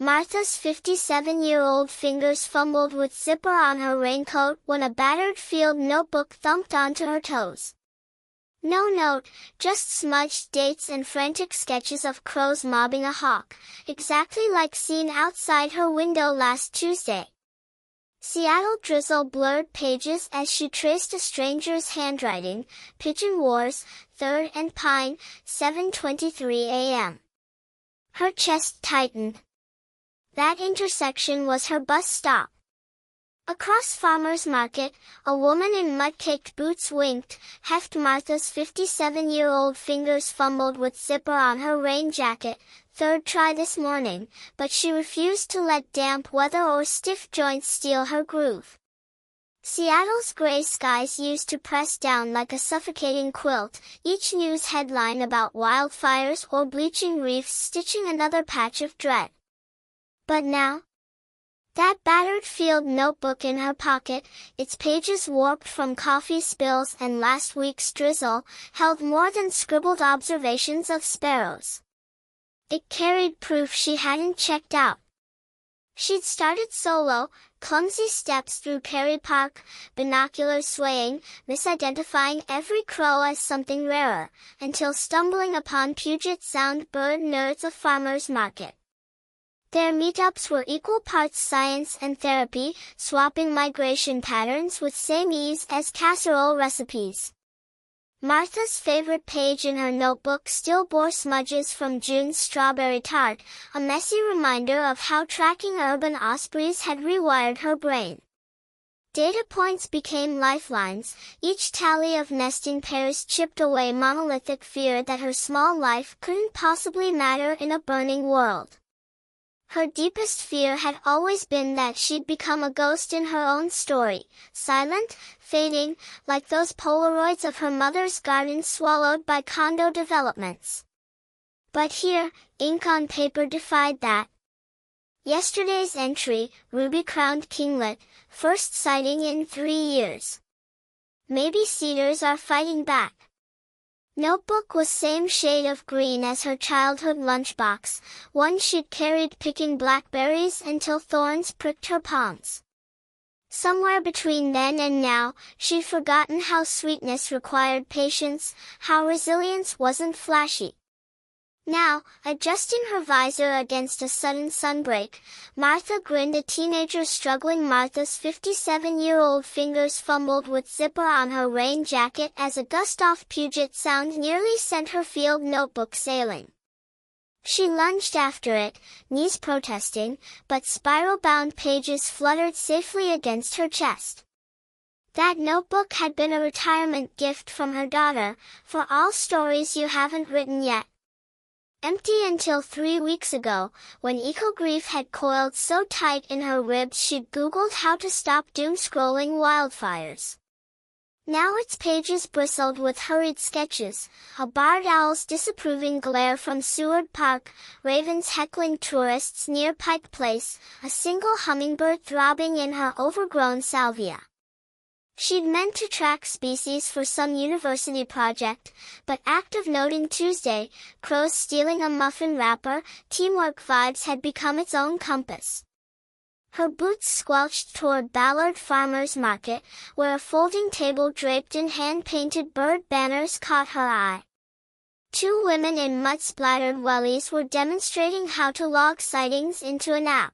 Martha's 57-year-old fingers fumbled with zipper on her raincoat when a battered field notebook thumped onto her toes. No note, just smudged dates and frantic sketches of crows mobbing a hawk, exactly like seen outside her window last Tuesday. Seattle drizzle blurred pages as she traced a stranger's handwriting, Pigeon Wars, 3rd and Pine, 7:23 a.m. Her chest tightened. That intersection was her bus stop. Across Farmers Market, a woman in mud-caked boots winked, heft Martha's 57-year-old fingers fumbled with zipper on her rain jacket, third try this morning, but she refused to let damp weather or stiff joints steal her groove. Seattle's gray skies used to press down like a suffocating quilt, each news headline about wildfires or bleaching reefs stitching another patch of dread. But now, that battered field notebook in her pocket, its pages warped from coffee spills and last week's drizzle, held more than scribbled observations of sparrows. It carried proof she hadn't checked out. She'd started solo, clumsy steps through Perry Park, binoculars swaying, misidentifying every crow as something rarer, until stumbling upon Puget Sound bird nerds of Farmers Market. Their meetups were equal parts science and therapy, swapping migration patterns with same ease as casserole recipes. Martha's favorite page in her notebook still bore smudges from June's strawberry tart, a messy reminder of how tracking urban ospreys had rewired her brain. Data points became lifelines, each tally of nesting pairs chipped away monolithic fear that her small life couldn't possibly matter in a burning world. Her deepest fear had always been that she'd become a ghost in her own story, silent, fading, like those Polaroids of her mother's garden swallowed by condo developments. But here, ink on paper defied that. Yesterday's entry, ruby-crowned kinglet, first sighting in 3 years. Maybe cedars are fighting back. Notebook was same shade of green as her childhood lunchbox, one she'd carried picking blackberries until thorns pricked her palms. Somewhere between then and now, she'd forgotten how sweetness required patience, how resilience wasn't flashy. Now, adjusting her visor against a sudden sunbreak, Martha grinned. A teenager struggling. Martha's 57-year-old fingers fumbled with zipper on her rain jacket as a gust off Puget Sound nearly sent her field notebook sailing. She lunged after it, knees protesting, but spiral-bound pages fluttered safely against her chest. That notebook had been a retirement gift from her daughter, for all stories you haven't written yet. Empty until 3 weeks ago, when eco-grief had coiled so tight in her ribs she'd Googled how to stop doom-scrolling wildfires. Now its pages bristled with hurried sketches, a barred owl's disapproving glare from Seward Park, ravens heckling tourists near Pike Place, a single hummingbird throbbing in her overgrown salvia. She'd meant to track species for some university project, but act of noting Tuesday, crows stealing a muffin wrapper, teamwork vibes had become its own compass. Her boots squelched toward Ballard Farmers Market, where a folding table draped in hand-painted bird banners caught her eye. 2 women in mud-splattered wellies were demonstrating how to log sightings into an app.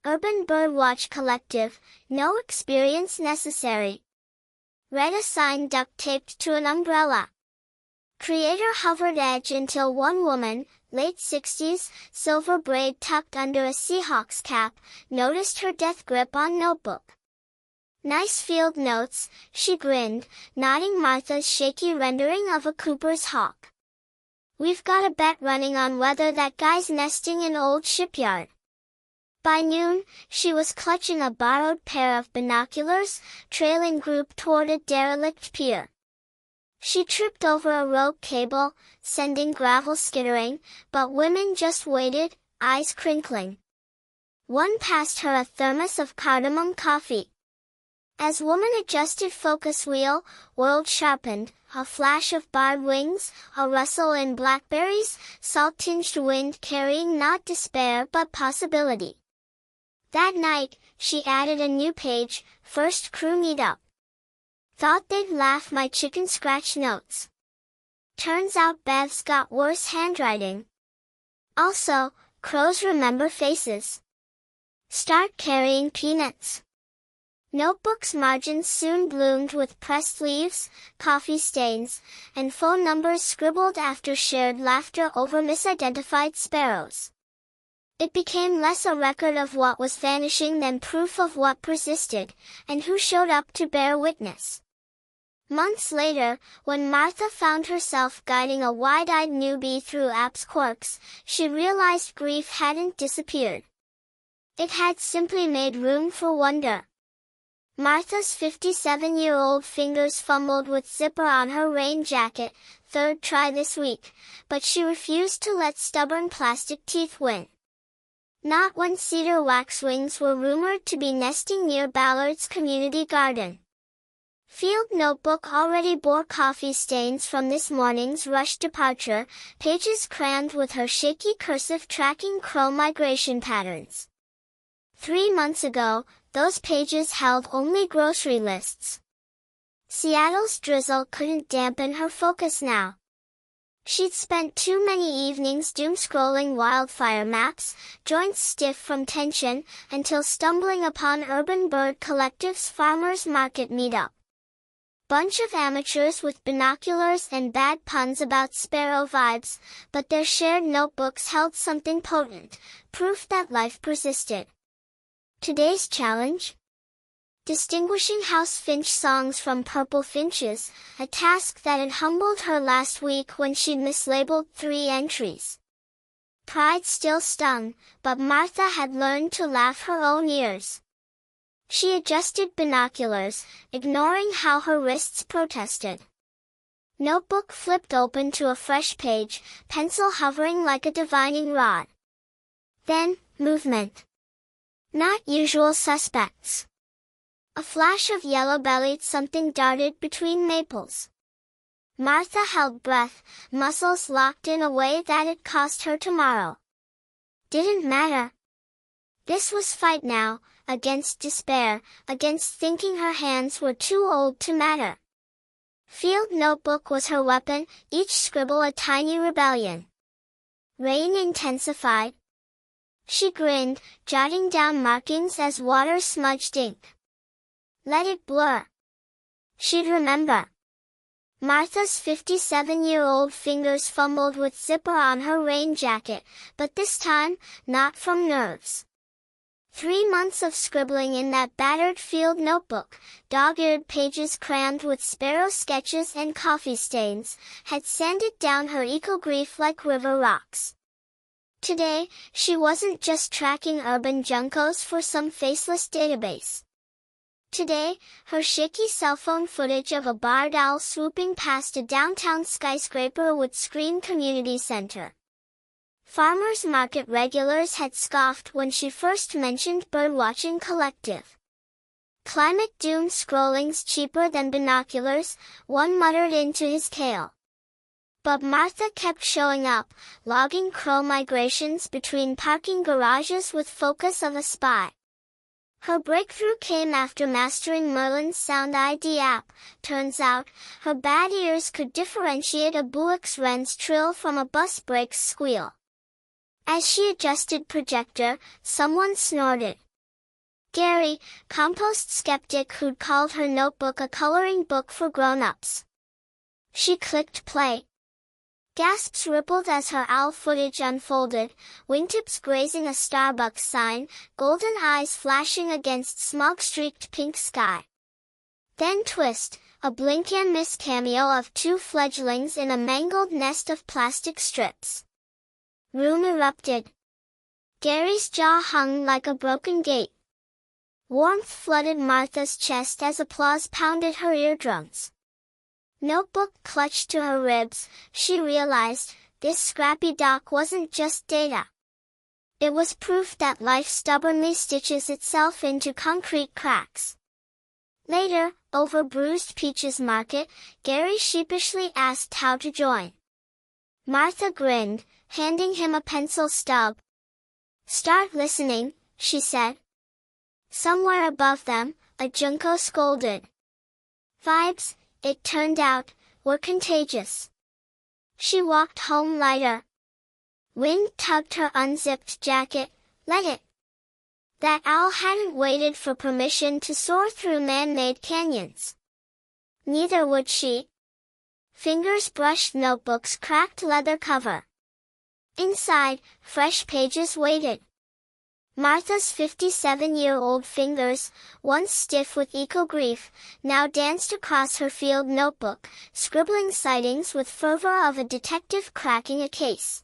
Urban Birdwatch Collective, no experience necessary. Read a sign duct-taped to an umbrella. Creator hovered edge until one woman, late 60s, silver braid tucked under a Seahawks cap, noticed her death grip on notebook. Nice field notes, she grinned, nodding Martha's shaky rendering of a Cooper's hawk. We've got a bet running on whether that guy's nesting in old shipyard. By noon, she was clutching a borrowed pair of binoculars, trailing group toward a derelict pier. She tripped over a rope cable, sending gravel skittering, but women just waited, eyes crinkling. One passed her a thermos of cardamom coffee. As woman adjusted focus wheel, world sharpened, a flash of barred wings, a rustle in blackberries, salt-tinged wind carrying not despair but possibility. That night, she added a new page, first crew meet-up. Thought they'd laugh my chicken scratch notes. Turns out Bev's got worse handwriting. Also, crows remember faces. Start carrying peanuts. Notebook's margins soon bloomed with pressed leaves, coffee stains, and phone numbers scribbled after shared laughter over misidentified sparrows. It became less a record of what was vanishing than proof of what persisted, and who showed up to bear witness. Months later, when Martha found herself guiding a wide-eyed newbie through app's quirks, she realized grief hadn't disappeared. It had simply made room for wonder. Martha's 57-year-old fingers fumbled with zipper on her rain jacket, third try this week, but she refused to let stubborn plastic teeth win. Not when cedar waxwings were rumored to be nesting near Ballard's community garden. Field notebook already bore coffee stains from this morning's rushed departure, pages crammed with her shaky cursive tracking crow migration patterns. 3 months ago, those pages held only grocery lists. Seattle's drizzle couldn't dampen her focus now. She'd spent too many evenings doom-scrolling wildfire maps, joints stiff from tension, until stumbling upon Urban Bird Collective's Farmers Market meetup. Bunch of amateurs with binoculars and bad puns about sparrow vibes, but their shared notebooks held something potent, proof that life persisted. Today's challenge? Distinguishing house finch songs from purple finches, a task that had humbled her last week when she'd mislabeled 3 entries. Pride still stung, but Martha had learned to laugh her own ears. She adjusted binoculars, ignoring how her wrists protested. Notebook flipped open to a fresh page, pencil hovering like a divining rod. Then, movement. Not usual suspects. A flash of yellow-bellied something darted between maples. Martha held breath, muscles locked in a way that it cost her tomorrow. Didn't matter. This was fight now, against despair, against thinking her hands were too old to matter. Field notebook was her weapon, each scribble a tiny rebellion. Rain intensified. She grinned, jotting down markings as water smudged ink. Let it blur. She'd remember. Martha's 57-year-old fingers fumbled with zipper on her rain jacket, but this time, not from nerves. 3 months of scribbling in that battered field notebook, dog-eared pages crammed with sparrow sketches and coffee stains, had sanded down her eco-grief like river rocks. Today, she wasn't just tracking urban juncos for some faceless database. Today, her shaky cell phone footage of a barred owl swooping past a downtown skyscraper would scream community center. Farmers market regulars had scoffed when she first mentioned Birdwatching Collective. Climate doom scrolling's cheaper than binoculars, one muttered into his kale. But Martha kept showing up, logging crow migrations between parking garages with focus of a spy. Her breakthrough came after mastering Merlin's Sound ID app. Turns out, her bad ears could differentiate a buick's wren's trill from a bus brake's squeal. As she adjusted projector, someone snorted. Gary, compost skeptic who'd called her notebook a coloring book for grown-ups. She clicked play. Gasps rippled as her owl footage unfolded, wingtips grazing a Starbucks sign, golden eyes flashing against smog-streaked pink sky. Then twist, a blink-and-miss cameo of 2 fledglings in a mangled nest of plastic strips. Room erupted. Gary's jaw hung like a broken gate. Warmth flooded Martha's chest as applause pounded her eardrums. Notebook clutched to her ribs, she realized, this scrappy doc wasn't just data. It was proof that life stubbornly stitches itself into concrete cracks. Later, over Bruised Peaches Market, Gary sheepishly asked how to join. Martha grinned, handing him a pencil stub. "Start listening," she said. Somewhere above them, a junco scolded. Vibes, it turned out, were contagious. She walked home lighter. Wind tugged her unzipped jacket. Let it. That owl hadn't waited for permission to soar through man-made canyons. Neither would she. Fingers brushed notebook's cracked leather cover. Inside, fresh pages waited. Martha's 57-year-old fingers, once stiff with eco-grief, now danced across her field notebook, scribbling sightings with fervor of a detective cracking a case.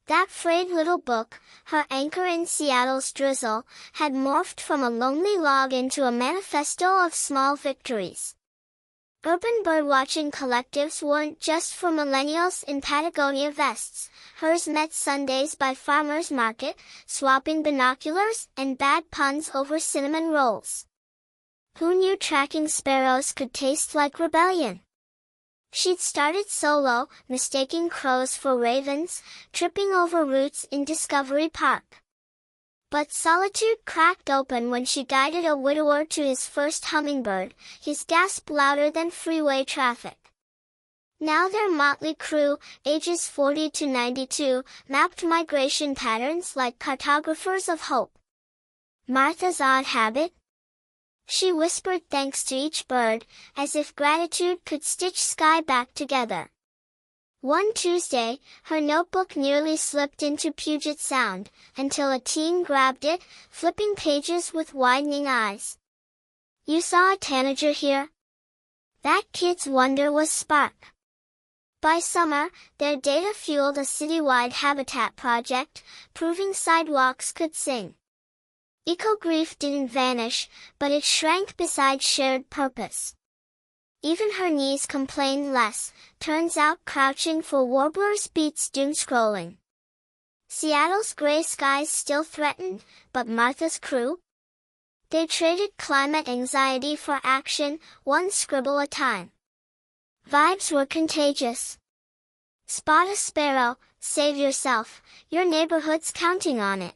That frayed little book, her anchor in Seattle's drizzle, had morphed from a lonely log into a manifesto of small victories. Urban birdwatching collectives weren't just for millennials in Patagonia vests. Hers met Sundays by farmers market, swapping binoculars and bad puns over cinnamon rolls. Who knew tracking sparrows could taste like rebellion? She'd started solo, mistaking crows for ravens, tripping over roots in Discovery Park. But solitude cracked open when she guided a widower to his first hummingbird, his gasp louder than freeway traffic. Now their motley crew, ages 40 to 92, mapped migration patterns like cartographers of hope. Martha's odd habit? She whispered thanks to each bird, as if gratitude could stitch sky back together. One Tuesday, her notebook nearly slipped into Puget Sound, until a teen grabbed it, flipping pages with widening eyes. "You saw a tanager here?" That kid's wonder was spark. By summer, their data fueled a citywide habitat project, proving sidewalks could sing. Eco-grief didn't vanish, but it shrank beside shared purpose. Even her knees complained less, turns out crouching for warblers beats doom scrolling. Seattle's gray skies still threatened, but Martha's crew? They traded climate anxiety for action, one scribble a time. Vibes were contagious. Spot a sparrow, save yourself, your neighborhood's counting on it.